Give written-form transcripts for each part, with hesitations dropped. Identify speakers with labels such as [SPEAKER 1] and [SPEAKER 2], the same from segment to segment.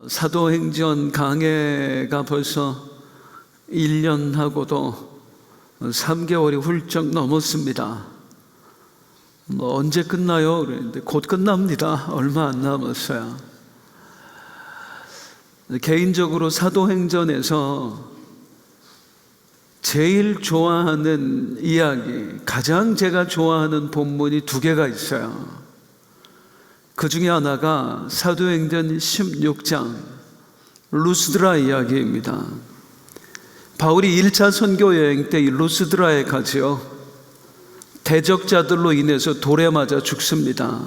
[SPEAKER 1] 사도행전 강해가 벌써 1년하고도 3개월이 훌쩍 넘었습니다. 언제 끝나요? 그랬는데 곧 끝납니다. 얼마 안 남았어요. 개인적으로 사도행전에서 제일 좋아하는 이야기, 가장 제가 좋아하는 본문이 두 개가 있어요. 그 중에 하나가 사도행전 16장 루스드라 이야기입니다. 바울이 1차 선교 여행 때 루스드라에 가지요. 대적자들로 인해서 돌에 맞아 죽습니다.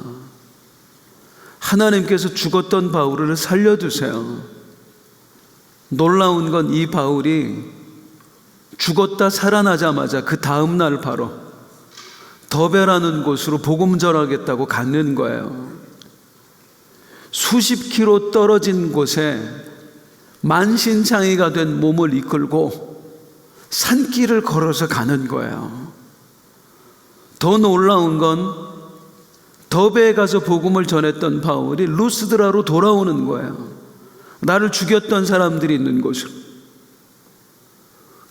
[SPEAKER 1] 하나님께서 죽었던 바울을 살려두세요. 놀라운 건 이 바울이 죽었다 살아나자마자 그 다음 날 바로 더베라는 곳으로 복음 전하겠다고 가는 거예요. 수십 킬로 떨어진 곳에 만신창이가 된 몸을 이끌고 산길을 걸어서 가는 거예요. 더 놀라운 건 더베에 가서 복음을 전했던 바울이 루스드라로 돌아오는 거예요. 나를 죽였던 사람들이 있는 곳으로.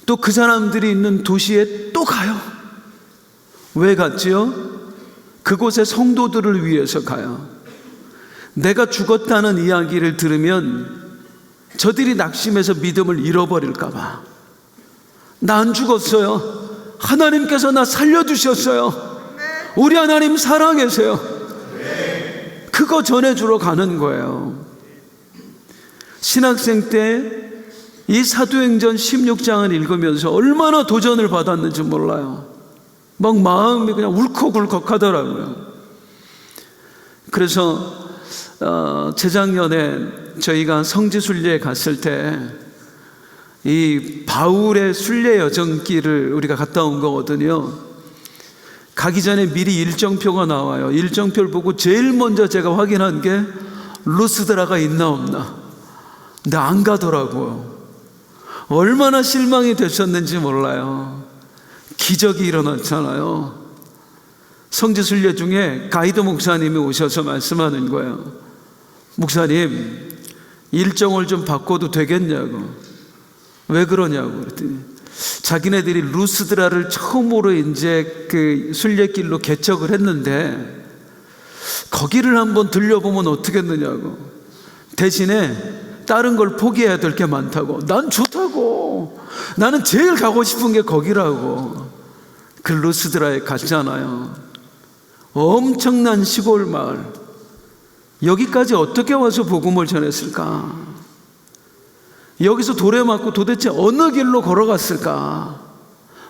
[SPEAKER 1] 또 그 사람들이 있는 도시에 또 가요. 왜 갔지요? 그곳의 성도들을 위해서 가요. 내가 죽었다는 이야기를 들으면 저들이 낙심해서 믿음을 잃어버릴까 봐. 나 안 죽었어요. 하나님께서 나 살려주셨어요. 우리 하나님 살아계세요. 그거 전해주러 가는 거예요. 신학생 때 이 사도행전 16장을 읽으면서 얼마나 도전을 받았는지 몰라요. 막 마음이 그냥 울컥울컥 하더라고요. 그래서 재작년에 저희가 성지순례에 갔을 때 이 바울의 순례 여정길을 우리가 갔다 온 거거든요. 가기 전에 미리 일정표가 나와요. 일정표를 보고 제일 먼저 제가 확인한 게 루스드라가 있나 없나. 근데 안 가더라고요. 얼마나 실망이 되셨는지 몰라요. 기적이 일어났잖아요. 성지순례 중에 가이드 목사님이 오셔서 말씀하는 거예요. 목사님, 일정을 좀 바꿔도 되겠냐고. 왜 그러냐고 그랬더니 자기네들이 루스드라를 처음으로 이제 그 순례길로 개척을 했는데 거기를 한번 들려보면 어떻겠느냐고. 대신에 다른 걸 포기해야 될 게 많다고. 난 좋다고. 나는 제일 가고 싶은 게 거기라고. 그 루스드라에 갔잖아요. 엄청난 시골 마을. 여기까지 어떻게 와서 복음을 전했을까? 여기서 돌에 맞고 도대체 어느 길로 걸어갔을까?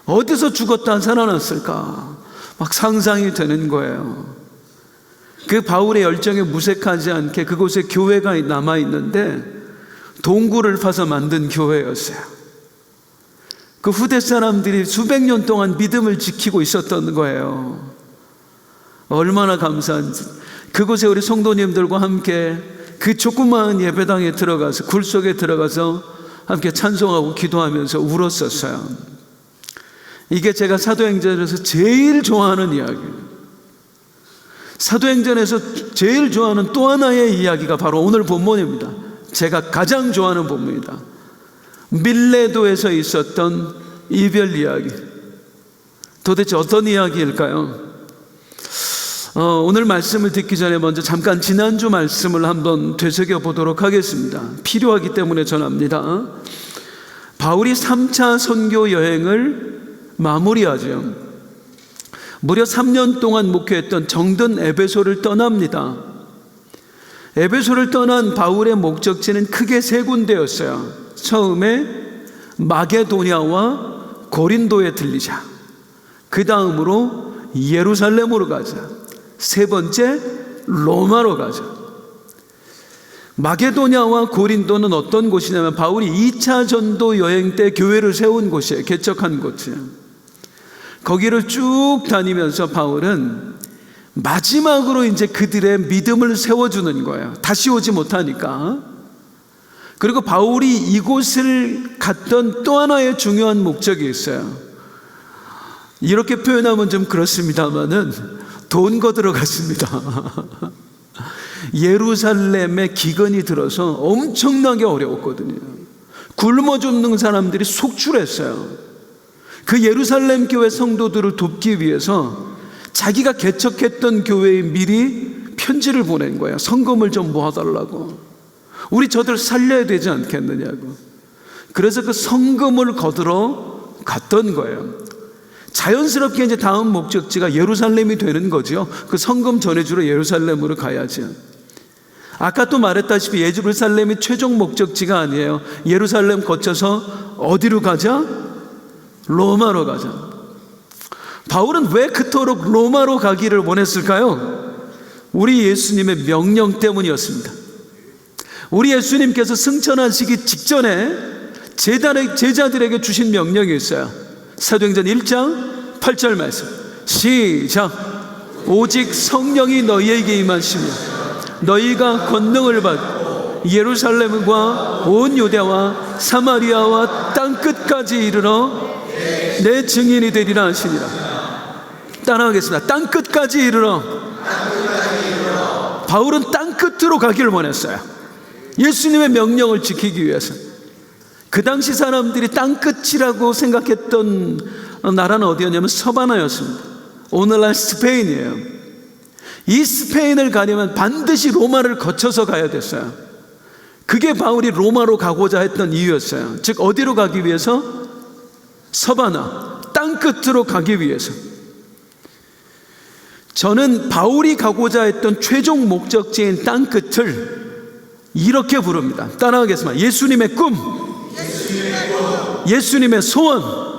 [SPEAKER 1] 어디서 죽었다 살아났을까? 막 상상이 되는 거예요. 그 바울의 열정에 무색하지 않게 그곳에 교회가 남아있는데 동굴을 파서 만든 교회였어요. 그 후대 사람들이 수백 년 동안 믿음을 지키고 있었던 거예요. 얼마나 감사한지. 그곳에 우리 성도님들과 함께 그 조그마한 예배당에 들어가서 굴 속에 들어가서 함께 찬송하고 기도하면서 울었었어요. 이게 제가 사도행전에서 제일 좋아하는 이야기예요. 사도행전에서 제일 좋아하는 또 하나의 이야기가 바로 오늘 본문입니다. 제가 가장 좋아하는 본문이다. 밀레도에서 있었던 이별 이야기. 도대체 어떤 이야기일까요? 오늘 말씀을 듣기 전에 먼저 잠깐 지난주 말씀을 한번 되새겨 보도록 하겠습니다. 필요하기 때문에 전합니다. 바울이 3차 선교 여행을 마무리하죠. 무려 3년 동안 목회했던 정든 에베소를 떠납니다. 에베소를 떠난 바울의 목적지는 크게 세 군데였어요. 처음에 마게도냐와 고린도에 들리자. 그 다음으로 예루살렘으로 가자. 세 번째 로마로 가자. 마게도냐와 고린도는 어떤 곳이냐면 바울이 2차 전도 여행 때 교회를 세운 곳이에요. 개척한 곳이에요. 거기를 쭉 다니면서 바울은 마지막으로 이제 그들의 믿음을 세워주는 거예요. 다시 오지 못하니까. 그리고 바울이 이곳을 갔던 또 하나의 중요한 목적이 있어요. 이렇게 표현하면 좀 그렇습니다만은 돈 거들어 갔습니다. 예루살렘에 기근이 들어서 엄청나게 어려웠거든요. 굶어 죽는 사람들이 속출했어요. 그 예루살렘 교회 성도들을 돕기 위해서 자기가 개척했던 교회에 미리 편지를 보낸 거예요. 성금을 좀 모아달라고. 우리 저들 살려야 되지 않겠느냐고. 그래서 그 성금을 거두러 갔던 거예요. 자연스럽게 이제 다음 목적지가 예루살렘이 되는 거죠. 그 성금 전해주러 예루살렘으로 가야죠. 아까 또 말했다시피 예루살렘이 최종 목적지가 아니에요. 예루살렘 거쳐서 어디로 가자? 로마로 가자. 바울은 왜 그토록 로마로 가기를 원했을까요? 우리 예수님의 명령 때문이었습니다. 우리 예수님께서 승천하시기 직전에 제자들에게 주신 명령이 있어요. 사도행전 1장 8절 말씀 시작. 오직 성령이 너희에게 임하시며 너희가 권능을 받고 예루살렘과 온 유대와 사마리아와 땅끝까지 이르러 내 증인이 되리라 하시니라. 따라하겠습니다. 땅끝까지 이르러. 바울은 땅끝으로 가기를 원했어요. 예수님의 명령을 지키기 위해서. 그 당시 사람들이 땅끝이라고 생각했던 나라는 어디였냐면 서바나였습니다. 오늘날 스페인이에요. 이 스페인을 가려면 반드시 로마를 거쳐서 가야 됐어요. 그게 바울이 로마로 가고자 했던 이유였어요. 즉 어디로 가기 위해서? 서바나, 땅끝으로 가기 위해서. 저는 바울이 가고자 했던 최종 목적지인 땅끝을 이렇게 부릅니다. 따라하겠습니다. 예수님의 꿈, 예수님의 소원.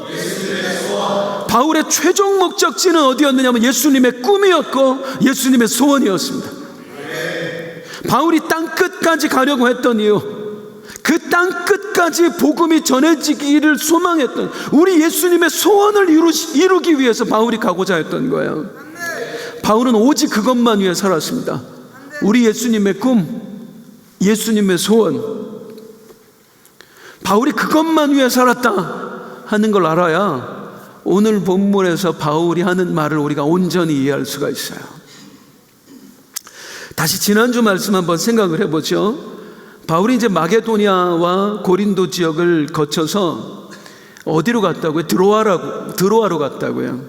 [SPEAKER 1] 바울의 최종 목적지는 어디였느냐면 예수님의 꿈이었고 예수님의 소원이었습니다. 바울이 땅끝까지 가려고 했던 이유, 그 땅끝까지 복음이 전해지기를 소망했던 우리 예수님의 소원을 이루기 위해서 바울이 가고자 했던 거예요. 바울은 오직 그것만 위해 살았습니다. 우리 예수님의 꿈, 예수님의 소원. 바울이 그것만 위해 살았다 하는 걸 알아야 오늘 본문에서 바울이 하는 말을 우리가 온전히 이해할 수가 있어요. 다시 지난주 말씀 한번 생각을 해보죠. 바울이 이제 마게도니아와 고린도 지역을 거쳐서 어디로 갔다고요? 드로아로 갔다고요.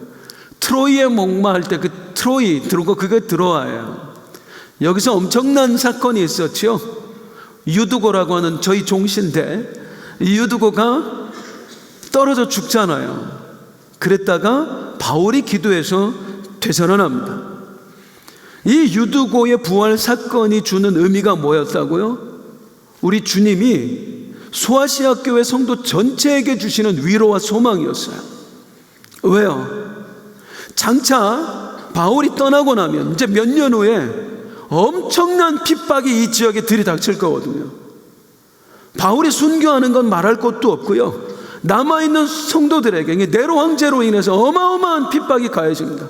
[SPEAKER 1] 트로이에 목마할 때 그 트로이 들고 그게 드로아예요. 여기서 엄청난 사건이 있었죠. 유두고라고 하는 저희 종신데 이 유두고가 떨어져 죽잖아요. 그랬다가 바울이 기도해서 되살아납니다. 이 유두고의 부활 사건이 주는 의미가 뭐였다고요? 우리 주님이 소아시아 교회 성도 전체에게 주시는 위로와 소망이었어요. 왜요? 장차 바울이 떠나고 나면 이제 몇 년 후에 엄청난 핍박이 이 지역에 들이닥칠 거거든요. 바울이 순교하는 건 말할 것도 없고요. 남아있는 성도들에게 네로 황제로 인해서 어마어마한 핍박이 가해집니다.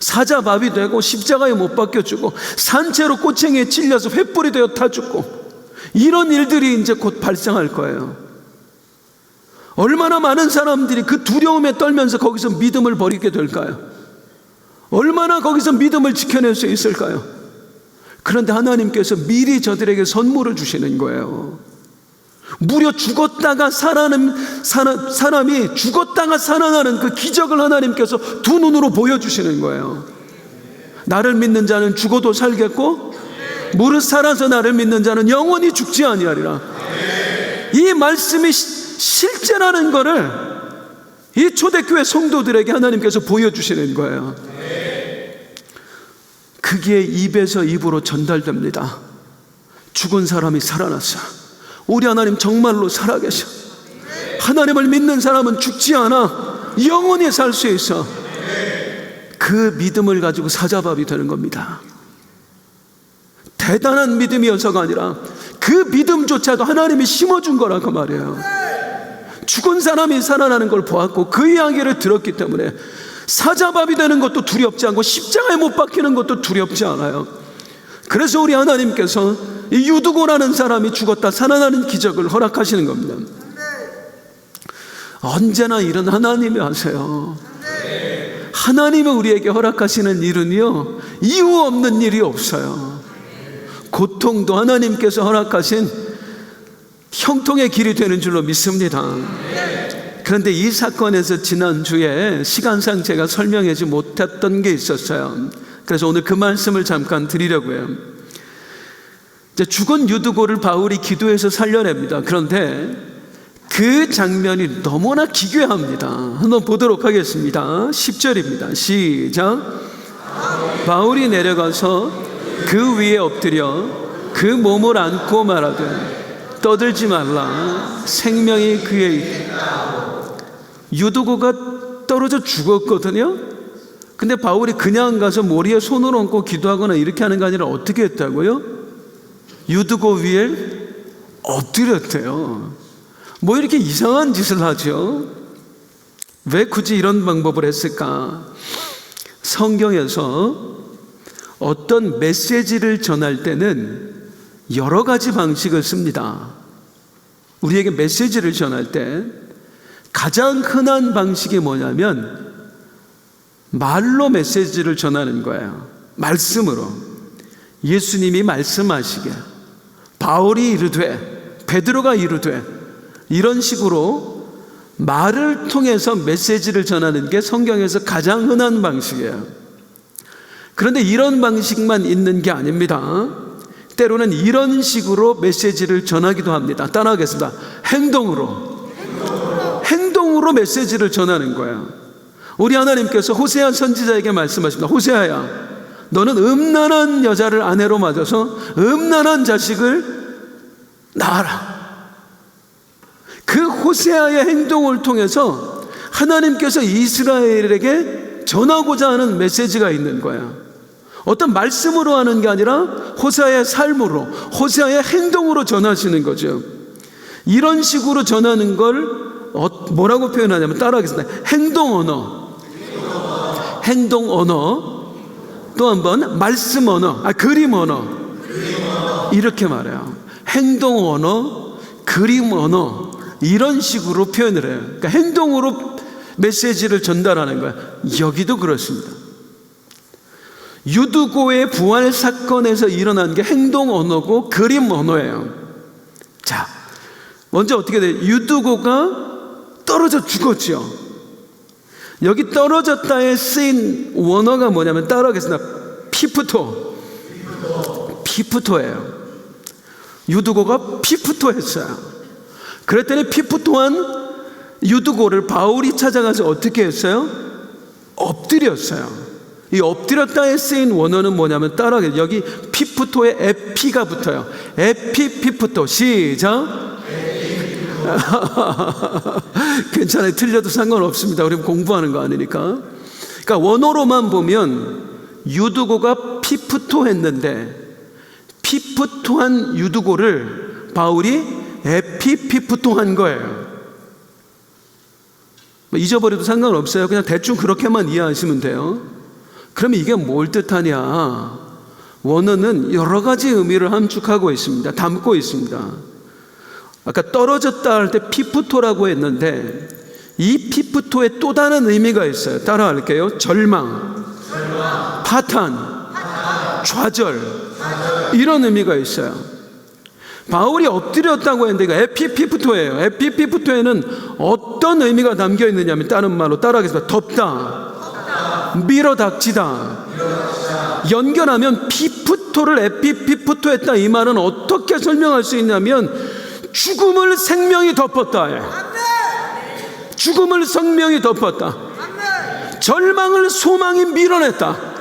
[SPEAKER 1] 사자밥이 되고 십자가에 못 박혀 죽고 산채로 꼬챙이에 찔려서 횃불이 되어 타 죽고 이런 일들이 이제 곧 발생할 거예요. 얼마나 많은 사람들이 그 두려움에 떨면서 거기서 믿음을 버리게 될까요? 얼마나 거기서 믿음을 지켜낼 수 있을까요? 그런데 하나님께서 미리 저들에게 선물을 주시는 거예요. 무려 죽었다가 사람이 죽었다가 살아나는 그 기적을 하나님께서 두 눈으로 보여주시는 거예요. 나를 믿는 자는 죽어도 살겠고 무릇 살아서 나를 믿는 자는 영원히 죽지 아니하리라. 이 말씀이 실제라는 것을 이 초대교회 성도들에게 하나님께서 보여주시는 거예요. 그게 입에서 입으로 전달됩니다. 죽은 사람이 살아났어. 우리 하나님 정말로 살아계셔. 하나님을 믿는 사람은 죽지 않아. 영원히 살 수 있어. 그 믿음을 가지고 사자밥이 되는 겁니다. 대단한 믿음이어서가 아니라 그 믿음조차도 하나님이 심어준 거라고 말이에요. 죽은 사람이 살아나는 걸 보았고 그 이야기를 들었기 때문에 사자밥이 되는 것도 두렵지 않고 십자가에 못 박히는 것도 두렵지 않아요. 그래서 우리 하나님께서 이 유두고라는 사람이 죽었다 살아나는 기적을 허락하시는 겁니다. 언제나 일은 하나님이 하세요. 하나님이 우리에게 허락하시는 일은요, 이유 없는 일이 없어요. 고통도 하나님께서 허락하신 형통의 길이 되는 줄로 믿습니다. 그런데 이 사건에서 지난주에 시간상 제가 설명하지 못했던 게 있었어요. 그래서 오늘 그 말씀을 잠깐 드리려고요. 이제 죽은 유두고를 바울이 기도해서 살려냅니다. 그런데 그 장면이 너무나 기괴합니다. 한번 보도록 하겠습니다. 10절입니다. 시작. 바울이 내려가서 그 위에 엎드려 그 몸을 안고 말하되 떠들지 말라, 생명이 그에 있다. 유두고가 떨어져 죽었거든요. 근데 바울이 그냥 가서 머리에 손을 얹고 기도하거나 이렇게 하는 게 아니라 어떻게 했다고요? 유두고 위에 엎드렸대요. 뭐 이렇게 이상한 짓을 하죠? 왜 굳이 이런 방법을 했을까? 성경에서 어떤 메시지를 전할 때는 여러 가지 방식을 씁니다. 우리에게 메시지를 전할 때 가장 흔한 방식이 뭐냐면 말로 메시지를 전하는 거예요. 말씀으로. 예수님이 말씀하시게, 바울이 이르되, 베드로가 이르되, 이런 식으로 말을 통해서 메시지를 전하는 게 성경에서 가장 흔한 방식이에요. 그런데 이런 방식만 있는 게 아닙니다. 때로는 이런 식으로 메시지를 전하기도 합니다. 따라하겠습니다. 행동으로 메시지를 전하는 거예요. 우리 하나님께서 호세아 선지자에게 말씀하십니다. 호세아야, 너는 음란한 여자를 아내로 맞아서 음란한 자식을 낳아라. 그 호세아의 행동을 통해서 하나님께서 이스라엘에게 전하고자 하는 메시지가 있는 거예요. 어떤 말씀으로 하는 게 아니라 호세아의 삶으로, 호세아의 행동으로 전하시는 거죠. 이런 식으로 전하는 걸 뭐라고 표현하냐면, 따라하겠습니다. 행동 언어, 또 한 번 말씀 언어, 그림 언어, 이렇게 말해요. 행동 언어, 그림 언어, 이런 식으로 표현을 해요. 그러니까 행동으로 메시지를 전달하는 거예요. 여기도 그렇습니다. 유두고의 부활 사건에서 일어난 게 행동 언어고 그림 언어예요. 자, 먼저 어떻게 돼요? 유두고가 떨어져 죽었죠. 여기 떨어졌다에 쓰인 원어가 뭐냐면, 따라하겠습니다. 피프토예요. 유두고가 피프토했어요. 그랬더니 피프토한 유두고를 바울이 찾아가서 어떻게 했어요? 엎드렸어요. 이 엎드렸다에 쓰인 원어는 뭐냐면, 따라하겠습니다. 여기 피프토에 에피가 붙어요. 피프토. 시작. 괜찮아요. 틀려도 상관없습니다. 우리 공부하는 거 아니니까. 그러니까 원어로만 보면 유두고가 피프토했는데, 피프토한 유두고를 바울이 피프토한 거예요. 잊어버려도 상관없어요. 그냥 대충 그렇게만 이해하시면 돼요. 그러면 이게 뭘 뜻하냐? 원어는 여러 가지 의미를 함축하고 있습니다. 담고 있습니다. 아까 떨어졌다 할 때 피프토라고 했는데, 이 피프토에 또 다른 의미가 있어요. 따라할게요. 절망, 파탄, 좌절, 이런 의미가 있어요. 바울이 엎드렸다고 했는데 에피피프토예요. 에피피프토에는 어떤 의미가 담겨 있느냐면, 다른 말로 따라하겠습니다. 덮다, 밀어닥치다. 연결하면 피프토를 에피피프토했다, 이 말은 어떻게 설명할 수 있냐면, 죽음을 생명이 덮었다. 죽음을 생명이 덮었다. 절망을 소망이 밀어냈다.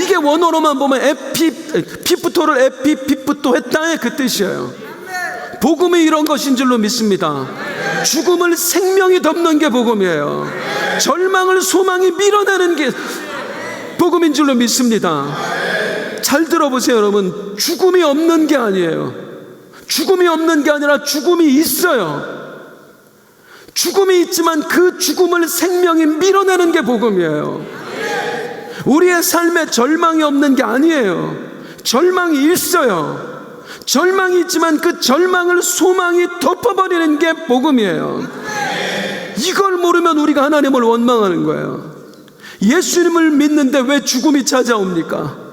[SPEAKER 1] 이게 원어로만 보면 피프토를 에피피프토 했다의 그 뜻이에요. 복음이 이런 것인 줄로 믿습니다. 죽음을 생명이 덮는 게 복음이에요. 절망을 소망이 밀어내는 게 복음인 줄로 믿습니다. 잘 들어보세요, 여러분. 죽음이 없는 게 아니에요. 죽음이 없는 게 아니라 죽음이 있어요. 죽음이 있지만 그 죽음을 생명이 밀어내는 게 복음이에요. 우리의 삶에 절망이 없는 게 아니에요. 절망이 있어요. 절망이 있지만 그 절망을 소망이 덮어버리는 게 복음이에요. 이걸 모르면 우리가 하나님을 원망하는 거예요. 예수님을 믿는데 왜 죽음이 찾아옵니까?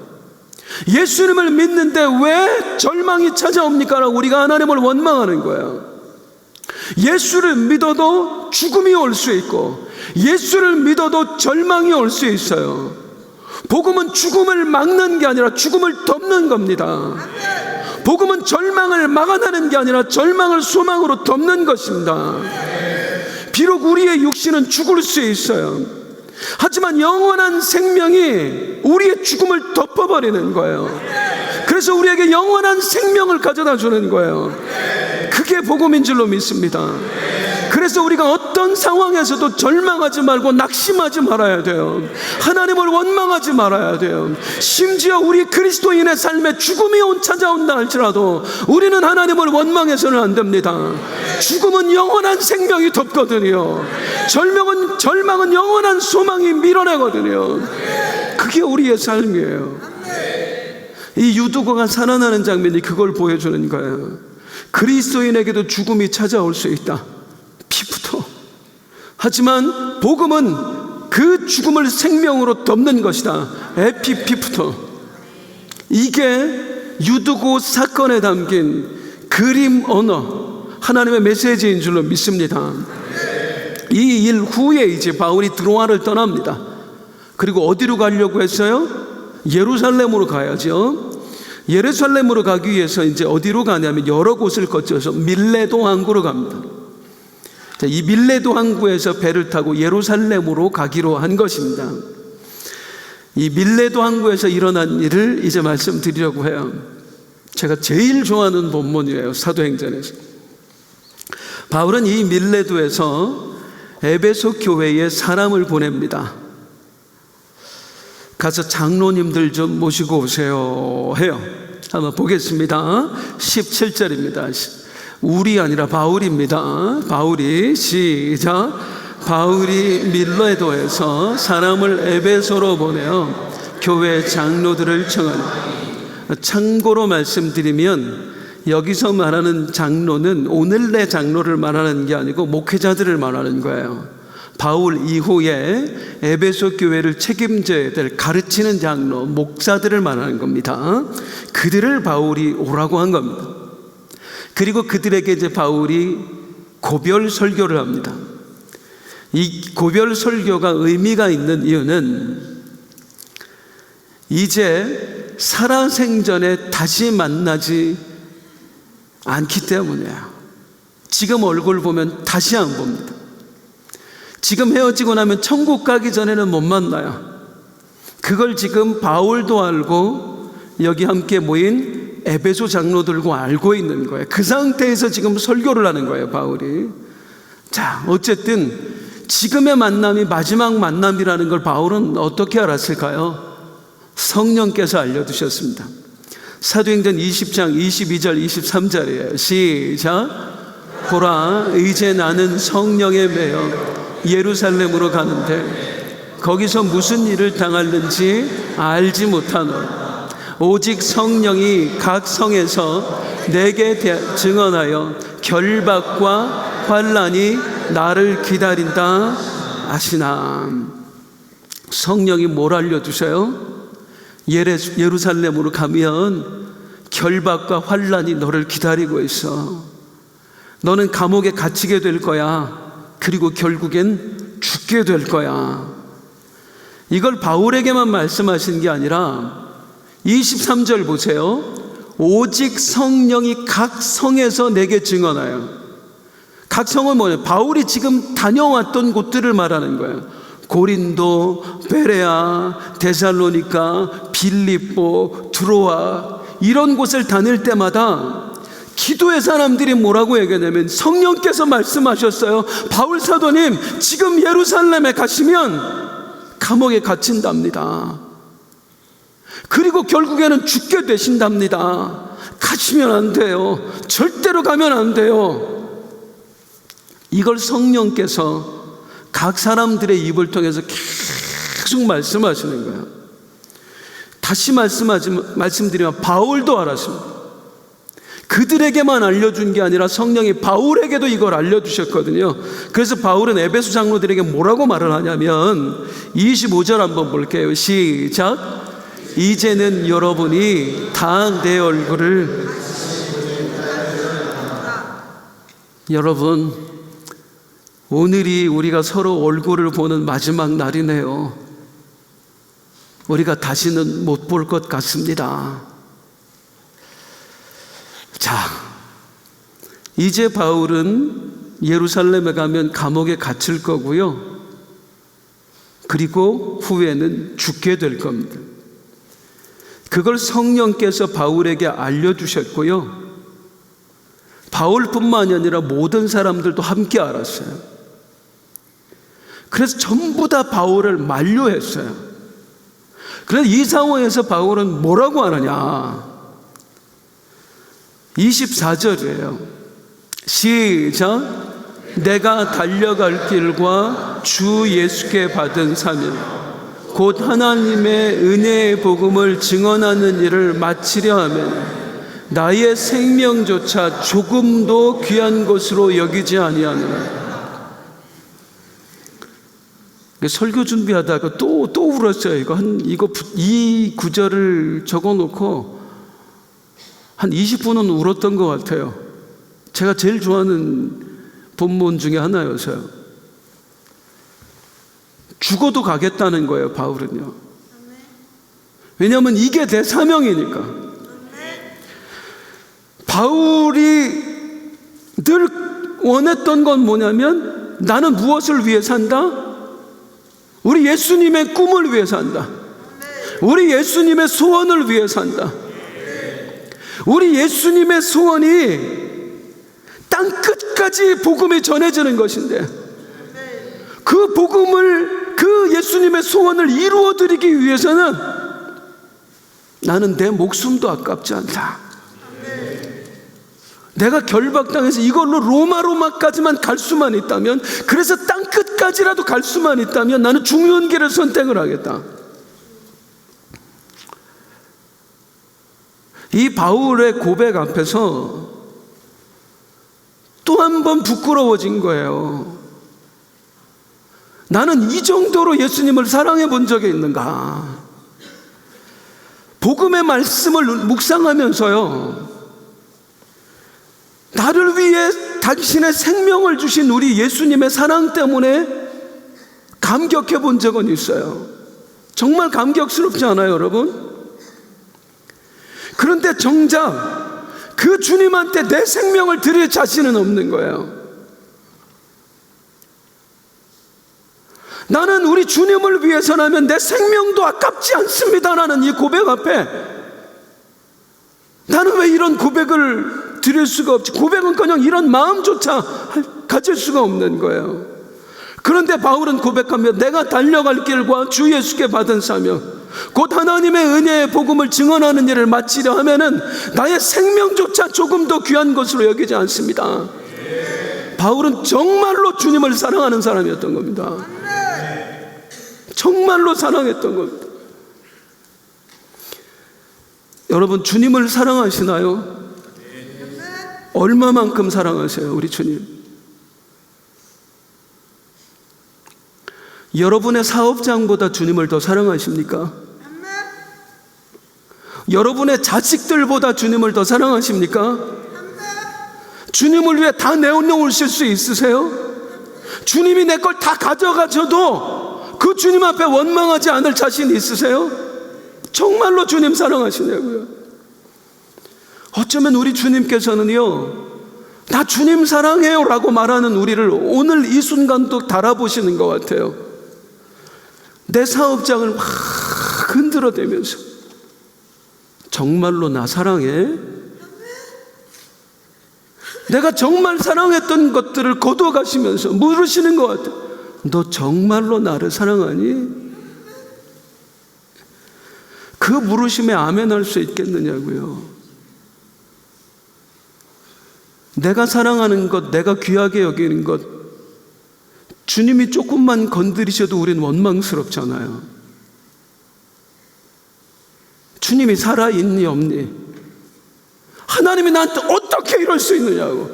[SPEAKER 1] 예수님을 믿는데 왜 절망이 찾아옵니까? 라고 우리가 하나님을 원망하는 거예요. 예수를 믿어도 죽음이 올 수 있고 예수를 믿어도 절망이 올 수 있어요. 복음은 죽음을 막는 게 아니라 죽음을 덮는 겁니다. 복음은 절망을 막아내는 게 아니라 절망을 소망으로 덮는 것입니다. 비록 우리의 육신은 죽을 수 있어요. 하지만 영원한 생명이 우리의 죽음을 덮어버리는 거예요. 그래서 우리에게 영원한 생명을 가져다 주는 거예요. 그게 복음인 줄로 믿습니다. 그래서 우리가 어떤 상황에서도 절망하지 말고 낙심하지 말아야 돼요. 하나님을 원망하지 말아야 돼요. 심지어 우리 그리스도인의 삶에 죽음이 찾아온다 할지라도 우리는 하나님을 원망해서는 안 됩니다. 죽음은 영원한 생명이 덮거든요. 절망은 영원한 소망이 밀어내거든요. 그게 우리의 삶이에요. 이 유두고가 살아나는 장면이 그걸 보여주는 거예요. 그리스도인에게도 죽음이 찾아올 수 있다. 피부터. 하지만 복음은 그 죽음을 생명으로 덮는 것이다. 에피피부터. 이게 유두고 사건에 담긴 그림 언어, 하나님의 메시지인 줄로 믿습니다. 이 일 후에 이제 바울이 드로아를 떠납니다. 그리고 어디로 가려고 했어요? 예루살렘으로 가야죠. 예루살렘으로 가기 위해서 이제 어디로 가냐면 여러 곳을 거쳐서 밀레도 항구로 갑니다. 이 밀레도 항구에서 배를 타고 예루살렘으로 가기로 한 것입니다. 이 밀레도 항구에서 일어난 일을 이제 말씀드리려고 해요. 제가 제일 좋아하는 본문이에요. 사도행전에서. 바울은 이 밀레도에서 에베소 교회에 사람을 보냅니다. 가서 장로님들 좀 모시고 오세요 해요. 한번 보겠습니다. 17절입니다. 우리 아니라 바울입니다. 바울이 시작. 바울이 밀레도에서 사람을 에베소로 보내어 교회 장로들을 청하니. 참고로 말씀드리면 여기서 말하는 장로는 오늘의 장로를 말하는 게 아니고 목회자들을 말하는 거예요. 바울 이후에 에베소 교회를 책임져야 될 가르치는 장로, 목사들을 말하는 겁니다. 그들을 바울이 오라고 한 겁니다. 그리고 그들에게 이제 바울이 고별 설교를 합니다. 이 고별 설교가 의미가 있는 이유는 이제 살아생전에 다시 만나지 않기 때문이에요. 지금 얼굴 보면 다시 안 봅니다. 지금 헤어지고 나면 천국 가기 전에는 못 만나요. 그걸 지금 바울도 알고 여기 함께 모인 에베소 장로들과 알고 있는 거예요. 그 상태에서 지금 설교를 하는 거예요, 바울이. 자, 어쨌든 지금의 만남이 마지막 만남이라는 걸 바울은 어떻게 알았을까요? 성령께서 알려두셨습니다. 사도행전 20장 22절 23절이에요. 시작. 보라, 이제 나는 성령에 매여 예루살렘으로 가는데 거기서 무슨 일을 당하는지 알지 못하노라. 오직 성령이 각 성에서 내게 증언하여 결박과 환난이 나를 기다린다 하시나. 성령이 뭘 알려주셔요? 예루살렘으로 가면 결박과 환난이 너를 기다리고 있어. 너는 감옥에 갇히게 될 거야. 그리고 결국엔 죽게 될 거야. 이걸 바울에게만 말씀하신 게 아니라 23절 보세요. 오직 성령이 각 성에서 내게 증언하여. 각 성은 뭐예요? 바울이 지금 다녀왔던 곳들을 말하는 거예요. 고린도, 베레아, 데살로니가, 빌립보, 드로아, 이런 곳을 다닐 때마다 기도의 사람들이 뭐라고 얘기하냐면 성령께서 말씀하셨어요. 바울 사도님, 지금 예루살렘에 가시면 감옥에 갇힌답니다. 그리고 결국에는 죽게 되신답니다. 가시면 안 돼요. 절대로 가면 안 돼요. 이걸 성령께서 각 사람들의 입을 통해서 계속 말씀하시는 거예요. 다시 말씀드리면 바울도 알았습니다. 그들에게만 알려준 게 아니라 성령이 바울에게도 이걸 알려주셨거든요. 그래서 바울은 에베소 장로들에게 뭐라고 말을 하냐면 25절 한번 볼게요. 시작. 이제는 여러분이 다 내 얼굴을 여러분, 오늘이 우리가 서로 얼굴을 보는 마지막 날이네요. 우리가 다시는 못 볼 것 같습니다. 자, 이제 바울은 예루살렘에 가면 감옥에 갇힐 거고요. 그리고 후에는 죽게 될 겁니다. 그걸 성령께서 바울에게 알려주셨고요. 바울뿐만이 아니라 모든 사람들도 함께 알았어요. 그래서 전부 다 바울을 만류했어요. 그래서 이 상황에서 바울은 뭐라고 하느냐? 24절이에요. 시작. 내가 달려갈 길과 주 예수께 받은 사명, 곧 하나님의 은혜의 복음을 증언하는 일을 마치려 하면 나의 생명조차 조금도 귀한 것으로 여기지 아니하노라. 설교 준비하다가 또 울었어요. 이 구절을 적어놓고 한 20분은 울었던 것 같아요. 제가 제일 좋아하는 본문 중에 하나여서요. 죽어도 가겠다는 거예요, 바울은요. 왜냐하면 이게 내 사명이니까. 바울이 늘 원했던 건 뭐냐면, 나는 무엇을 위해 산다? 우리 예수님의 꿈을 위해 산다. 우리 예수님의 소원을 위해 산다. 우리 예수님의 소원이 땅 끝까지 복음이 전해지는 것인데, 그 복음을, 그 예수님의 소원을 이루어드리기 위해서는 나는 내 목숨도 아깝지 않다. 내가 결박당해서 이걸로 로마까지만 갈 수만 있다면, 그래서 땅 끝까지라도 갈 수만 있다면 나는 중요한 길을 선택을 하겠다. 이 바울의 고백 앞에서 또 한 번 부끄러워진 거예요. 나는 이 정도로 예수님을 사랑해 본 적이 있는가? 복음의 말씀을 묵상하면서요, 나를 위해 당신의 생명을 주신 우리 예수님의 사랑 때문에 감격해 본 적은 있어요. 정말 감격스럽지 않아요, 여러분? 그런데 정작 그 주님한테 내 생명을 드릴 자신은 없는 거예요. 나는 우리 주님을 위해서라면 내 생명도 아깝지 않습니다라는 이 고백 앞에 나는 왜 이런 고백을 드릴 수가 없지? 고백은커녕 이런 마음조차 가질 수가 없는 거예요. 그런데 바울은 고백하며 내가 달려갈 길과 주 예수께 받은 사명, 곧 하나님의 은혜의 복음을 증언하는 일을 마치려 하면은 나의 생명조차 조금 더 귀한 것으로 여기지 않습니다. 바울은 정말로 주님을 사랑하는 사람이었던 겁니다. 정말로 사랑했던 겁니다. 여러분, 주님을 사랑하시나요? 얼마만큼 사랑하세요, 우리 주님? 여러분의 사업장보다 주님을 더 사랑하십니까? 여러분의 자식들보다 주님을 더 사랑하십니까? 주님을 위해 다 내어놓으실 수 있으세요? 주님이 내 걸 다 가져가셔도 그 주님 앞에 원망하지 않을 자신 있으세요? 정말로 주님 사랑하시냐고요? 어쩌면 우리 주님께서는요, 나 주님 사랑해요 라고 말하는 우리를 오늘 이 순간도 달아보시는 것 같아요. 내 사업장을 막 흔들어대면서 정말로 나 사랑해? 내가 정말 사랑했던 것들을 거둬가시면서 물으시는 것 같아요. 너 정말로 나를 사랑하니? 그 물으심에 아멘 할 수 있겠느냐고요. 내가 사랑하는 것, 내가 귀하게 여기는 것, 주님이 조금만 건드리셔도 우린 원망스럽잖아요. 주님이 살아있니 없니? 하나님이 나한테 어떻게 이럴 수 있느냐고.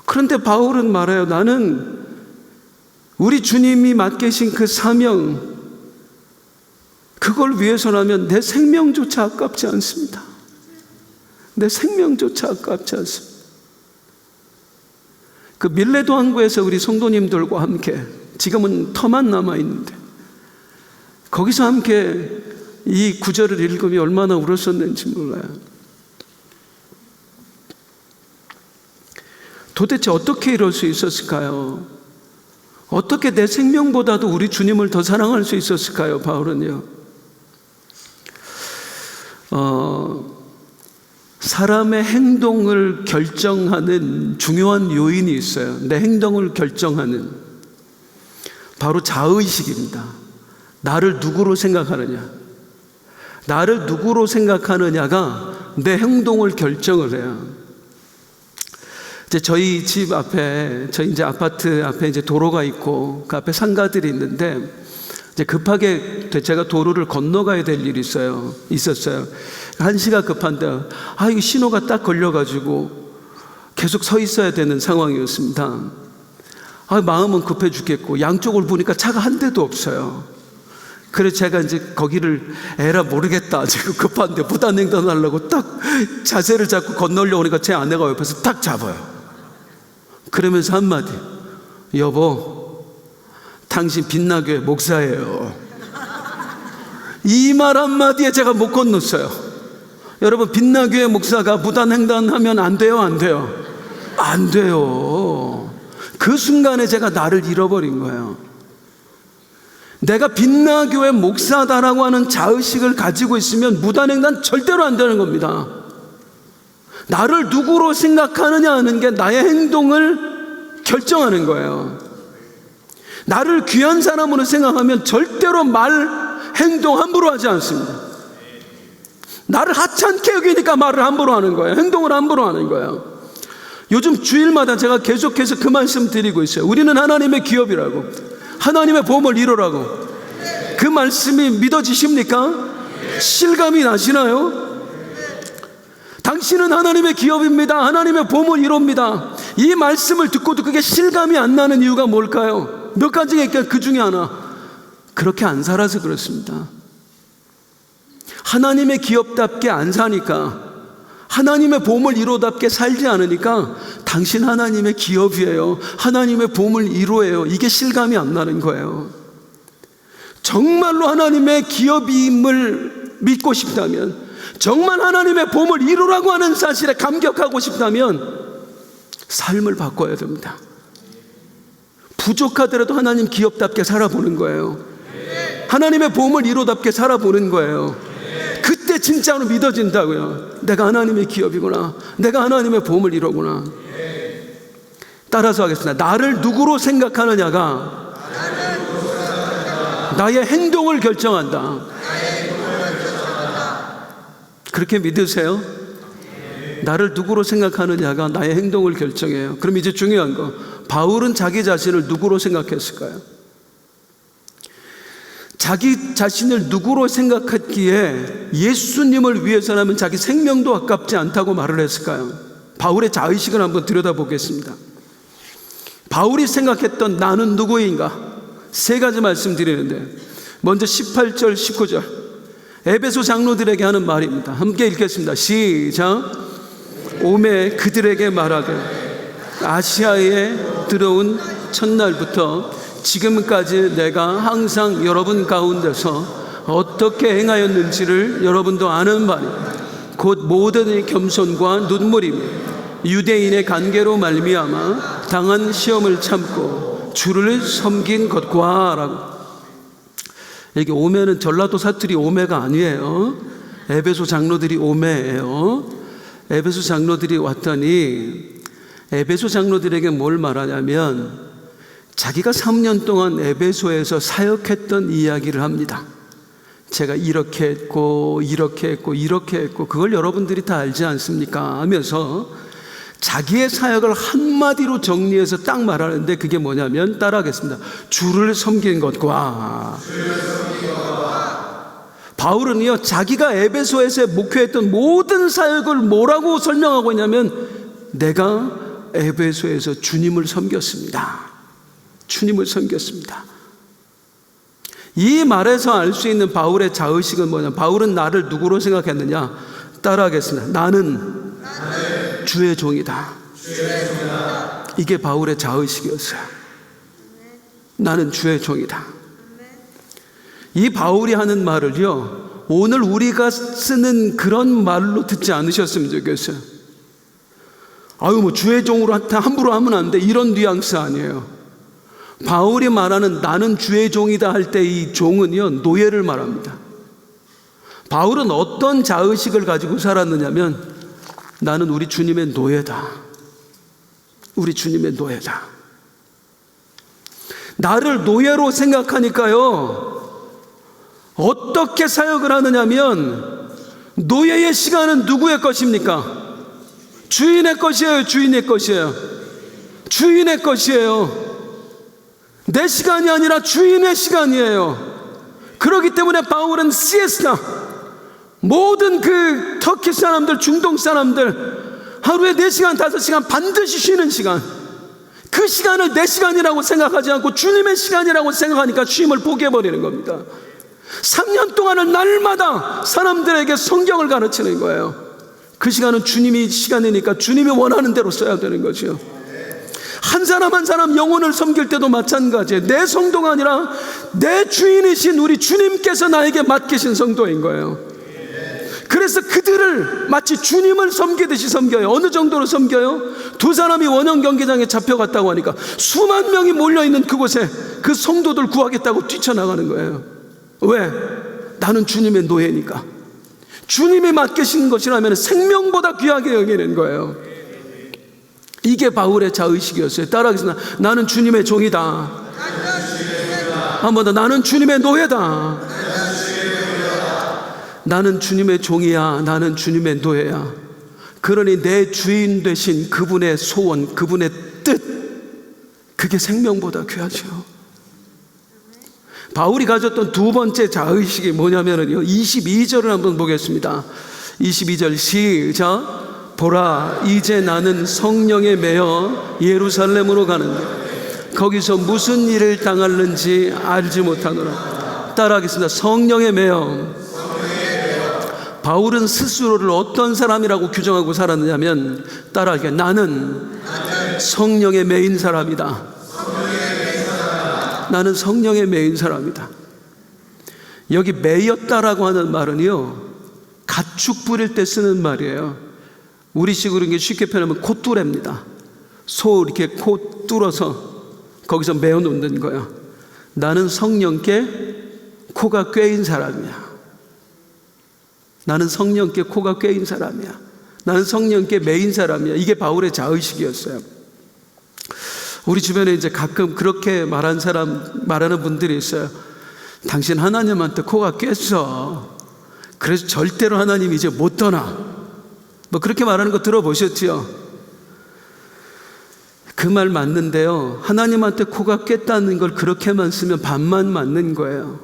[SPEAKER 1] 그런데 바울은 말해요. 나는 우리 주님이 맡기신 그 사명, 그걸 위해서라면 내 생명조차 아깝지 않습니다. 내 생명조차 아깝지 않습니다. 그 밀레도 항구에서 우리 성도님들과 함께, 지금은 터만 남아있는데 거기서 함께 이 구절을 읽으며 얼마나 울었었는지 몰라요. 도대체 어떻게 이럴 수 있었을까요? 어떻게 내 생명보다도 우리 주님을 더 사랑할 수 있었을까요? 바울은요, 사람의 행동을 결정하는 중요한 요인이 있어요. 내 행동을 결정하는, 바로 자의식입니다. 나를 누구로 생각하느냐, 나를 누구로 생각하느냐가 내 행동을 결정을 해요. 이제 저희 집 앞에, 저희 이제 아파트 앞에 이제 도로가 있고 그 앞에 상가들이 있는데, 이제 급하게 제가 도로를 건너가야 될 일이 있었어요. 한시가 급한데, 이거 신호가 딱 걸려가지고 계속 서 있어야 되는 상황이었습니다. 마음은 급해 죽겠고 양쪽을 보니까 차가 한 대도 없어요. 그래서 제가 이제 거기를 에라 모르겠다, 지금 급한데 부단횡단하려고 딱 자세를 잡고 건너려고 하니까 제 아내가 옆에서 딱 잡아요. 그러면서 한마디, 여보, 당신 빛나교회 목사예요. 이 말 한마디에 제가 못 건넜어요. 여러분, 빛나교회 목사가 무단횡단하면 안 돼요, 안 돼요? 안 돼요. 그 순간에 제가 나를 잃어버린 거예요. 내가 빛나교회 목사다라고 하는 자의식을 가지고 있으면 무단횡단 절대로 안 되는 겁니다. 나를 누구로 생각하느냐 하는 게 나의 행동을 결정하는 거예요. 나를 귀한 사람으로 생각하면 절대로 말, 행동 함부로 하지 않습니다. 나를 하찮게 여기니까 말을 함부로 하는 거예요. 행동을 함부로 하는 거예요. 요즘 주일마다 제가 계속해서 그 말씀 드리고 있어요. 우리는 하나님의 기업이라고, 하나님의 보험을 이루라고. 그 말씀이 믿어지십니까? 실감이 나시나요? 당신은 하나님의 기업입니다. 하나님의 보험을 이룹니다. 이 말씀을 듣고도 그게 실감이 안 나는 이유가 뭘까요? 몇 가지가 있겠, 그 중에 하나, 그렇게 안 살아서 그렇습니다. 하나님의 기업답게 안 사니까, 하나님의 보험을 이루답게 살지 않으니까 당신 하나님의 기업이에요, 하나님의 보험을 이루어요, 이게 실감이 안 나는 거예요. 정말로 하나님의 기업임을 믿고 싶다면, 정말 하나님의 보험을 이루라고 하는 사실에 감격하고 싶다면 삶을 바꿔야 됩니다. 부족하더라도 하나님 기업답게 살아보는 거예요. 하나님의 보험을 이루답게 살아보는 거예요. 그때 진짜로 믿어진다고요. 내가 하나님의 기업이구나, 내가 하나님의 보험을 이루구나. 따라서 하겠습니다. 나를 누구로 생각하느냐가 나의 행동을 결정한다. 그렇게 믿으세요? 나를 누구로 생각하느냐가 나의 행동을 결정해요. 그럼 이제 중요한 거, 바울은 자기 자신을 누구로 생각했을까요? 자기 자신을 누구로 생각했기에 예수님을 위해서라면 자기 생명도 아깝지 않다고 말을 했을까요? 바울의 자의식을 한번 들여다보겠습니다. 바울이 생각했던 나는 누구인가? 세 가지 말씀드리는데, 먼저 18절 19절 에베소 장로들에게 하는 말입니다. 함께 읽겠습니다. 시작. 오매 그들에게 말하되 아시아에 들어온 첫날부터 지금까지 내가 항상 여러분 가운데서 어떻게 행하였는지를 여러분도 아는 바니 곧 모든 겸손과 눈물이며 유대인의 관계로 말미암아 당한 시험을 참고 주를 섬긴 것과 라고. 이게 오매는 전라도 사투리 오매가 아니에요. 에베소 장로들이 오매예요. 에베소 장로들이 왔더니 에베소 장로들에게 뭘 말하냐면 자기가 3년 동안 에베소에서 사역했던 이야기를 합니다. 제가 이렇게 했고 이렇게 했고 이렇게 했고 그걸 여러분들이 다 알지 않습니까? 하면서 자기의 사역을 한마디로 정리해서 딱 말하는데, 그게 뭐냐면, 따라하겠습니다. 주를 섬긴 것과. 바울은요, 자기가 에베소에서 목회했던 모든 사역을 뭐라고 설명하고 있냐면, 내가 에베소에서 주님을 섬겼습니다. 주님을 섬겼습니다. 이 말에서 알 수 있는 바울의 자의식은 뭐냐? 바울은 나를 누구로 생각했느냐? 따라하겠습니다. 나는 주의 종이다. 이게 바울의 자의식이었어요. 나는 주의 종이다. 이 바울이 하는 말을요, 오늘 우리가 쓰는 그런 말로 듣지 않으셨으면 좋겠어요. 아유, 뭐 주의 종으로 함부로 하면 안 돼, 이런 뉘앙스 아니에요. 바울이 말하는 나는 주의 종이다 할 때 이 종은요, 노예를 말합니다. 바울은 어떤 자의식을 가지고 살았느냐면, 나는 우리 주님의 노예다. 우리 주님의 노예다. 나를 노예로 생각하니까요, 어떻게 사역을 하느냐면, 노예의 시간은 누구의 것입니까? 주인의 것이에요. 주인의 것이에요. 주인의 것이에요. 내 시간이 아니라 주인의 시간이에요. 그렇기 때문에 바울은 시에스타, 모든 그 터키 사람들, 중동 사람들 하루에 4시간, 5시간 반드시 쉬는 시간, 그 시간을 내 시간이라고 생각하지 않고 주님의 시간이라고 생각하니까 쉼을 포기해버리는 겁니다. 3년 동안을 날마다 사람들에게 성경을 가르치는 거예요. 그 시간은 주님이 시간이니까 주님이 원하는 대로 써야 되는 거죠. 한 사람 한 사람 영혼을 섬길 때도 마찬가지예요. 내 성도가 아니라 내 주인이신 우리 주님께서 나에게 맡기신 성도인 거예요. 그래서 그들을 마치 주님을 섬기듯이 섬겨요. 어느 정도로 섬겨요? 2 사람이 원형 경기장에 잡혀갔다고 하니까 수만 명이 몰려있는 그곳에 그 성도들 구하겠다고 뛰쳐나가는 거예요. 왜? 나는 주님의 노예니까. 주님이 맡기신 것이라면 생명보다 귀하게 여기는 거예요. 이게 바울의 자의식이었어요. 따라하겠습니다. 나는 주님의 종이다. 한 번 더. 나는 주님의 노예다. 나는 주님의 종이야. 나는 주님의 노예야. 그러니 내 주인 되신 그분의 소원, 그분의 뜻, 그게 생명보다 귀하죠. 바울이 가졌던 2번째 자의식이 뭐냐면요, 22절을 한번 보겠습니다. 22절 시작. 보라, 이제 나는 성령에 매여 예루살렘으로 가는데 거기서 무슨 일을 당할는지 알지 못하노라. 따라하겠습니다. 성령에 매여. 바울은 스스로를 어떤 사람이라고 규정하고 살았느냐면, 따라하게, 나는 성령에 매인 사람이다. 나는 성령에 매인 사람이다. 여기 매였다라고 하는 말은요, 가축 부릴 때 쓰는 말이에요. 우리식으로 쉽게 표현하면 콧뚜레입니다. 소 이렇게 코 뚫어서 거기서 매어 놓는 거예요. 나는 성령께 코가 꿰인 사람이야. 나는 성령께 코가 꿰인 사람이야. 나는 성령께 매인 사람이야. 이게 바울의 자의식이었어요. 우리 주변에 이제 가끔 그렇게 말하는 분들이 있어요. 당신 하나님한테 코가 꿰어. 그래서 절대로 하나님 이제 못 떠나. 뭐 그렇게 말하는 거 들어보셨지요? 그 말 맞는데요, 하나님한테 코가 꿰다는 걸 그렇게만 쓰면 반만 맞는 거예요.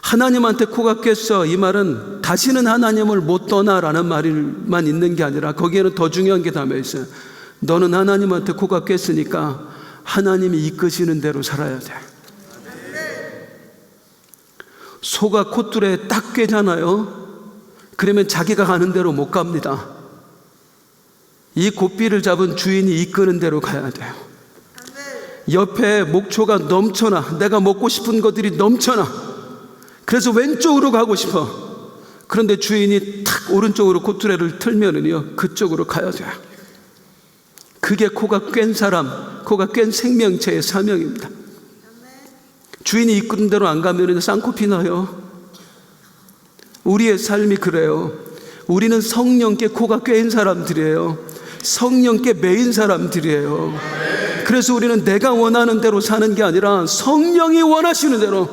[SPEAKER 1] 하나님한테 코가 꿰어, 이 말은 다시는 하나님을 못 떠나라는 말만 있는 게 아니라 거기에는 더 중요한 게 담겨 있어요. 너는 하나님한테 코가 꿰으니까 하나님이 이끄시는 대로 살아야 돼. 소가 콧줄에 딱 꿰잖아요. 그러면 자기가 가는 대로 못 갑니다. 이 고삐를 잡은 주인이 이끄는 대로 가야 돼요. 옆에 목초가 넘쳐나, 내가 먹고 싶은 것들이 넘쳐나, 그래서 왼쪽으로 가고 싶어. 그런데 주인이 탁 오른쪽으로 콧뚜레를 틀면은요, 그쪽으로 가야 돼요. 그게 코가 꿰인 사람, 코가 꿰인 생명체의 사명입니다. 주인이 이끄는 대로 안 가면 쌍코피 나요. 우리의 삶이 그래요. 우리는 성령께 코가 꿰인 사람들이에요. 성령께 매인 사람들이에요. 그래서 우리는 내가 원하는 대로 사는 게 아니라 성령이 원하시는 대로,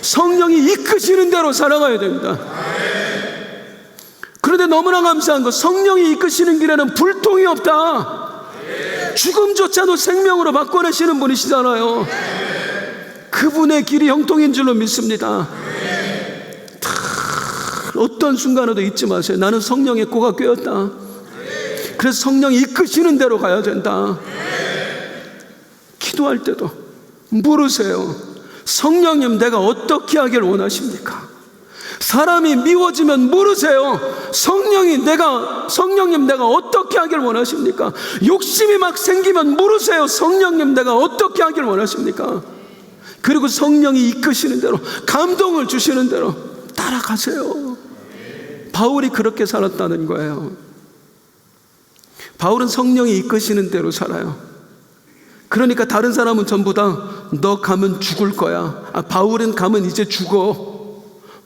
[SPEAKER 1] 성령이 이끄시는 대로 살아가야 됩니다. 그런데 너무나 감사한 거, 성령이 이끄시는 길에는 불통이 없다. 죽음조차도 생명으로 바꿔내시는 분이시잖아요. 그분의 길이 형통인 줄로 믿습니다. 어떤 순간에도 잊지 마세요. 나는 성령의 코가 꿰었다. 그래서 성령이 이끄시는 대로 가야 된다. 기도할 때도 물으세요. 성령님, 내가 어떻게 하길 원하십니까? 사람이 미워지면 물으세요. 성령님, 내가 어떻게 하길 원하십니까? 욕심이 막 생기면 물으세요. 성령님, 내가 어떻게 하길 원하십니까? 그리고 성령이 이끄시는 대로, 감동을 주시는 대로 따라가세요. 바울이 그렇게 살았다는 거예요. 바울은 성령이 이끄시는 대로 살아요. 그러니까 다른 사람은 전부 다 너 가면 죽을 거야. 바울은 가면 이제 죽어.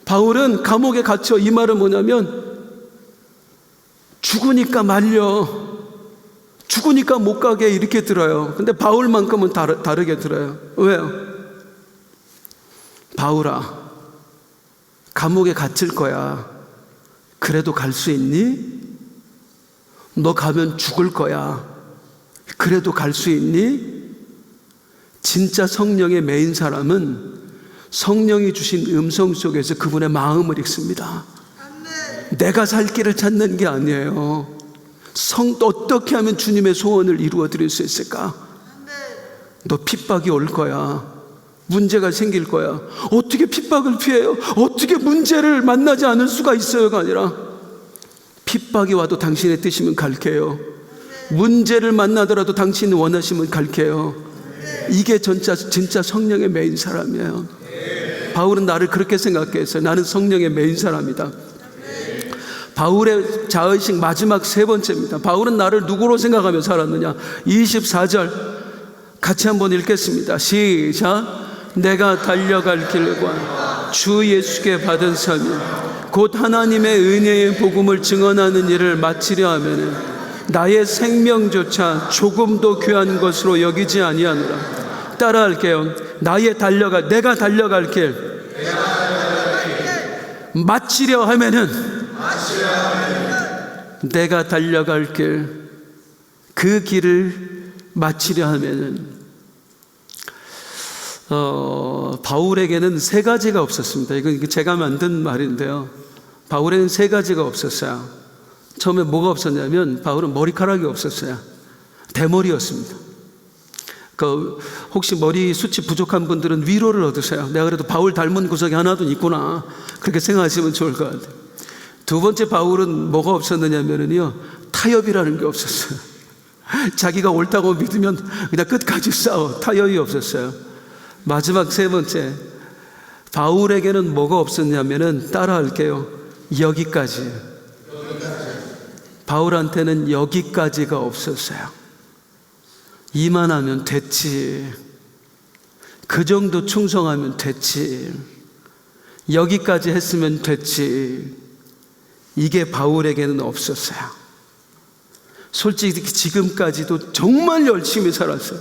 [SPEAKER 1] 바울은 감옥에 갇혀. 이 말은 뭐냐면 죽으니까 말려, 죽으니까 못 가게 이렇게 들어요. 근데 바울만큼은 다르게 들어요. 왜요? 바울아, 감옥에 갇힐 거야. 그래도 갈 수 있니? 너 가면 죽을 거야. 그래도 갈 수 있니? 진짜 성령에 매인 사람은 성령이 주신 음성 속에서 그분의 마음을 읽습니다. 내가 살 길을 찾는 게 아니에요. 어떻게 하면 주님의 소원을 이루어 드릴 수 있을까? 너 핍박이 올 거야. 문제가 생길 거야. 어떻게 핍박을 피해요? 어떻게 문제를 만나지 않을 수가 있어요가 아니라, 핍박이 와도 당신의 뜻이면 갈게요. 문제를 만나더라도 당신이 원하시면 갈게요. 이게 진짜 성령의 매인 사람이에요. 바울은 나를 그렇게 생각했어요. 나는 성령의 매인 사람이다. 바울의 자의식 마지막 세 번째입니다. 바울은 나를 누구로 생각하며 살았느냐? 24절 같이 한번 읽겠습니다. 시작. 내가 달려갈 길과 주 예수께 받은 사명 곧 하나님의 은혜의 복음을 증언하는 일을 마치려 하면은 나의 생명조차 조금도 귀한 것으로 여기지 아니하노라. 따라할게요. 내가 달려갈 길 마치려 하면은 내가 달려갈 길, 그 길을 마치려 하면은 바울에게는 세 가지가 없었습니다. 이건 제가 만든 말인데요. 바울에게는 세 가지가 없었어요. 처음에 뭐가 없었냐면 바울은 머리카락이 없었어요. 대머리였습니다. 혹시 머리 숱이 부족한 분들은 위로를 얻으세요. 내가 그래도 바울 닮은 구석이 하나도 있구나, 그렇게 생각하시면 좋을 것 같아요. 두 번째, 바울은 뭐가 없었느냐면요, 타협이라는 게 없었어요. 자기가 옳다고 믿으면 그냥 끝까지 싸워. 타협이 없었어요. 마지막 세 번째, 바울에게는 뭐가 없었냐면은, 따라할게요, 여기까지. 바울한테는 여기까지가 없었어요. 이만하면 됐지, 그 정도 충성하면 됐지, 여기까지 했으면 됐지, 이게 바울에게는 없었어요. 솔직히 지금까지도 정말 열심히 살았어요.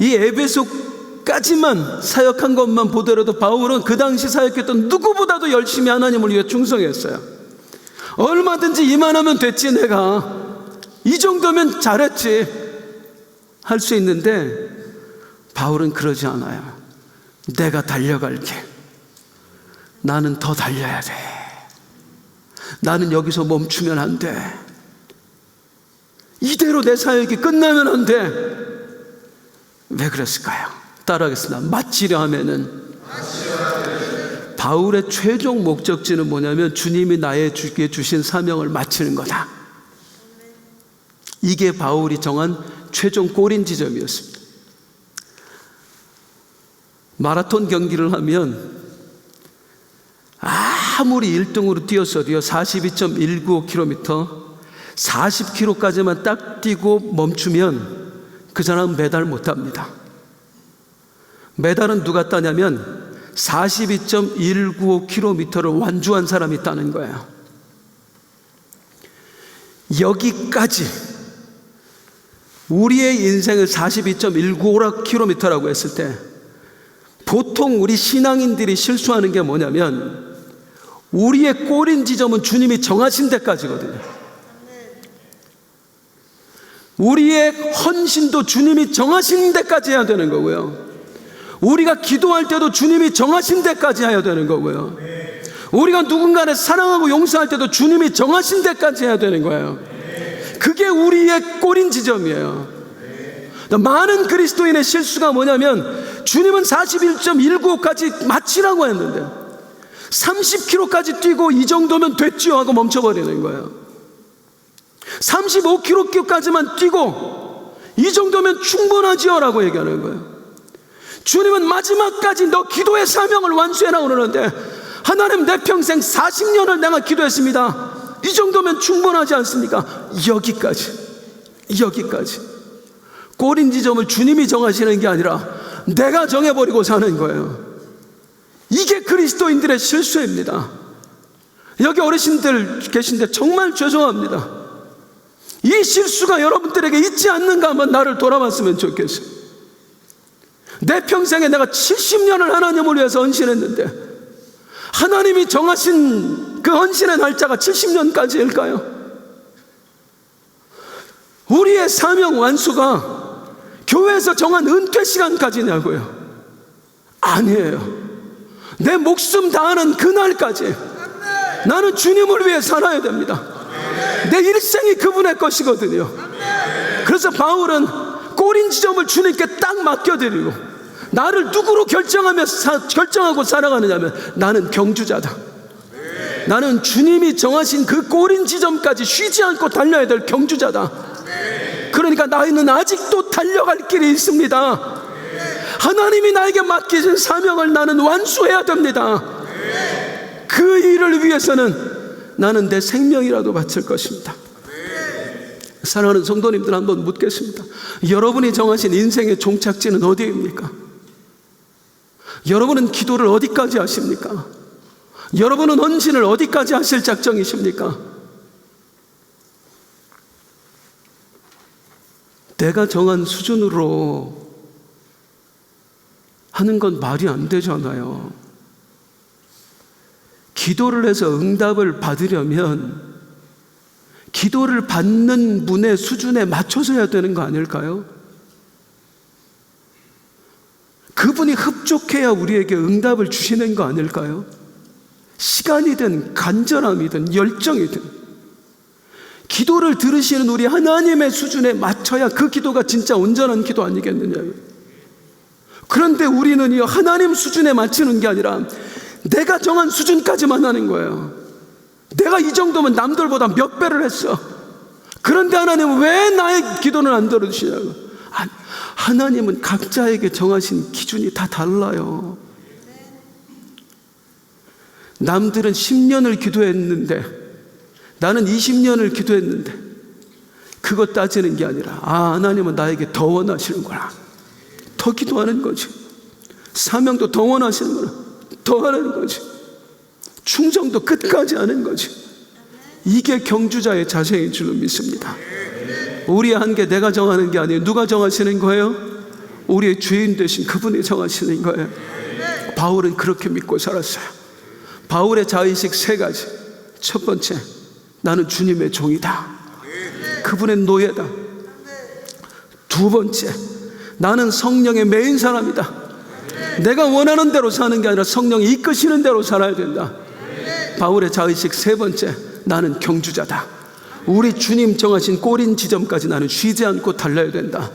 [SPEAKER 1] 이 에베소까지만 사역한 것만 보더라도 바울은 그 당시 사역했던 누구보다도 열심히 하나님을 위해 충성했어요. 얼마든지 이만하면 됐지, 내가 이 정도면 잘했지 할 수 있는데, 바울은 그러지 않아요. 내가 달려갈 길, 나는 더 달려야 돼. 나는 여기서 멈추면 안 돼. 이대로 내 사역이 끝나면 안 돼. 왜 그랬을까요? 따라하겠습니다. 마치려 하면은, 바울의 최종 목적지는 뭐냐면 주님이 나에게 주신 사명을 마치는 거다. 이게 바울이 정한 최종 꼬린 지점이었습니다. 마라톤 경기를 하면 아무리 1등으로 뛰었어도요, 42.195km 40km까지만 딱 뛰고 멈추면 그 사람은 메달 못 합니다. 메달은 누가 따냐면 42.195km를 완주한 사람이 있다는 거예요. 여기까지 우리의 인생을 42.195km라고 했을 때, 보통 우리 신앙인들이 실수하는 게 뭐냐면, 우리의 꼬린 지점은 주님이 정하신 데까지거든요. 우리의 헌신도 주님이 정하신 데까지 해야 되는 거고요. 우리가 기도할 때도 주님이 정하신 데까지 해야 되는 거고요. 우리가 누군가를 사랑하고 용서할 때도 주님이 정하신 데까지 해야 되는 거예요. 그게 우리의 꼬린 지점이에요. 많은 그리스도인의 실수가 뭐냐면 주님은 41.195까지 마치라고 했는데 30km까지 뛰고 이 정도면 됐지요 하고 멈춰버리는 거예요. 35km까지만 뛰고 이 정도면 충분하지요 라고 얘기하는 거예요. 주님은 마지막까지 너 기도의 사명을 완수해라 그러는데 하나님 내 평생 40년을 내가 기도했습니다. 이 정도면 충분하지 않습니까? 여기까지. 꼬린 지점을 주님이 정하시는 게 아니라 내가 정해버리고 사는 거예요. 이게 그리스도인들의 실수입니다. 여기 어르신들 계신데 정말 죄송합니다. 이 실수가 여러분들에게 있지 않는가 한번 나를 돌아봤으면 좋겠어요. 내 평생에 내가 70년을 하나님을 위해서 헌신했는데 하나님이 정하신 그 헌신의 날짜가 70년까지일까요? 우리의 사명 완수가 교회에서 정한 은퇴 시간까지냐고요? 아니에요. 내 목숨 다하는 그날까지 나는 주님을 위해 살아야 됩니다. 내 일생이 그분의 것이거든요. 그래서 바울은 꼬린 지점을 주님께 딱 맡겨드리고 나를 누구로 결정하고 살아가느냐면 나는 경주자다. 나는 주님이 정하신 그 꼬린 지점까지 쉬지 않고 달려야 될 경주자다. 그러니까 나는 아직도 달려갈 길이 있습니다. 하나님이 나에게 맡기신 사명을 나는 완수해야 됩니다. 그 일을 위해서는 나는 내 생명이라도 바칠 것입니다. 사랑하는 성도님들 한번 묻겠습니다. 여러분이 정하신 인생의 종착지는 어디입니까? 여러분은 기도를 어디까지 하십니까? 여러분은 헌신을 어디까지 하실 작정이십니까? 내가 정한 수준으로 하는 건 말이 안 되잖아요. 기도를 해서 응답을 받으려면 기도를 받는 분의 수준에 맞춰서 해야 되는 거 아닐까요? 그분이 흡족해야 우리에게 응답을 주시는 거 아닐까요? 시간이든 간절함이든 열정이든 기도를 들으시는 우리 하나님의 수준에 맞춰야 그 기도가 진짜 온전한 기도 아니겠느냐요. 그런데 우리는요, 하나님 수준에 맞추는 게 아니라 내가 정한 수준까지만 하는 거예요. 내가 이 정도면 남들보다 몇 배를 했어. 그런데 하나님은 왜 나의 기도는 안 들어주시냐고. 하나님은 각자에게 정하신 기준이 다 달라요. 남들은 10년을 기도했는데 나는 20년을 기도했는데 그것 따지는 게 아니라 하나님은 나에게 더 원하시는구나. 더 기도하는 거지. 사명도 더 원하시는구나. 더 하는 거지. 충성도 끝까지 하는 거지. 이게 경주자의 자세인 줄로 믿습니다. 우리의 한계 내가 정하는 게 아니에요. 누가 정하시는 거예요? 우리의 주인 되신 그분이 정하시는 거예요. 바울은 그렇게 믿고 살았어요. 바울의 자의식 3가지. 첫 번째, 나는 주님의 종이다. 그분의 노예다. 두 번째, 나는 성령의 매인 사람이다. 내가 원하는 대로 사는 게 아니라 성령이 이끄시는 대로 살아야 된다. 바울의 자의식 3번째, 나는 경주자다. 우리 주님 정하신 꼬린 지점까지 나는 쉬지 않고 달려야 된다.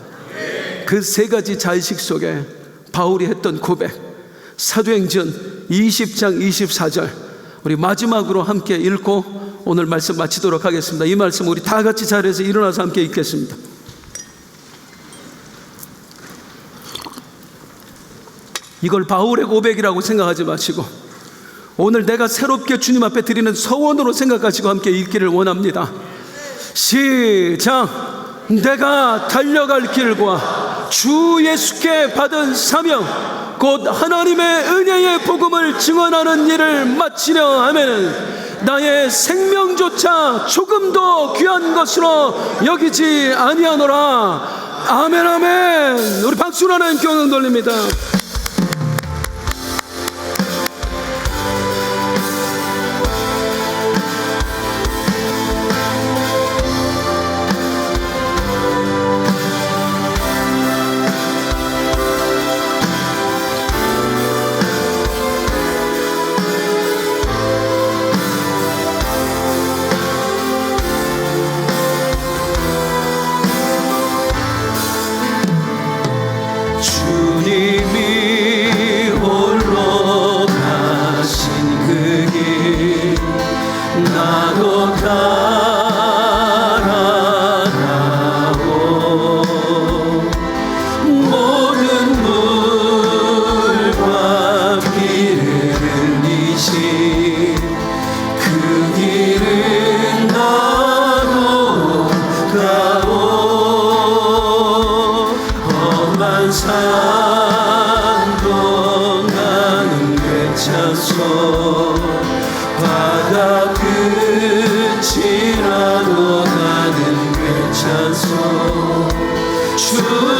[SPEAKER 1] 그 3가지 자의식 속에 바울이 했던 고백, 사도행전 20장 24절 우리 마지막으로 함께 읽고 오늘 말씀 마치도록 하겠습니다. 이 말씀 우리 다 같이 자리에서 일어나서 함께 읽겠습니다. 이걸 바울의 고백이라고 생각하지 마시고 오늘 내가 새롭게 주님 앞에 드리는 서원으로 생각하시고 함께 읽기를 원합니다. 시작. 내가 달려갈 길과 주 예수께 받은 사명 곧 하나님의 은혜의 복음을 증언하는 일을 마치려 하면은 나의 생명조차 조금도 귀한 것으로 여기지 아니하노라. 아멘 아멘. 우리 박수로 하나님 경영 돌립니다. 산도 나는 괜찮소 바다 끝이라도 나는 괜찮소 주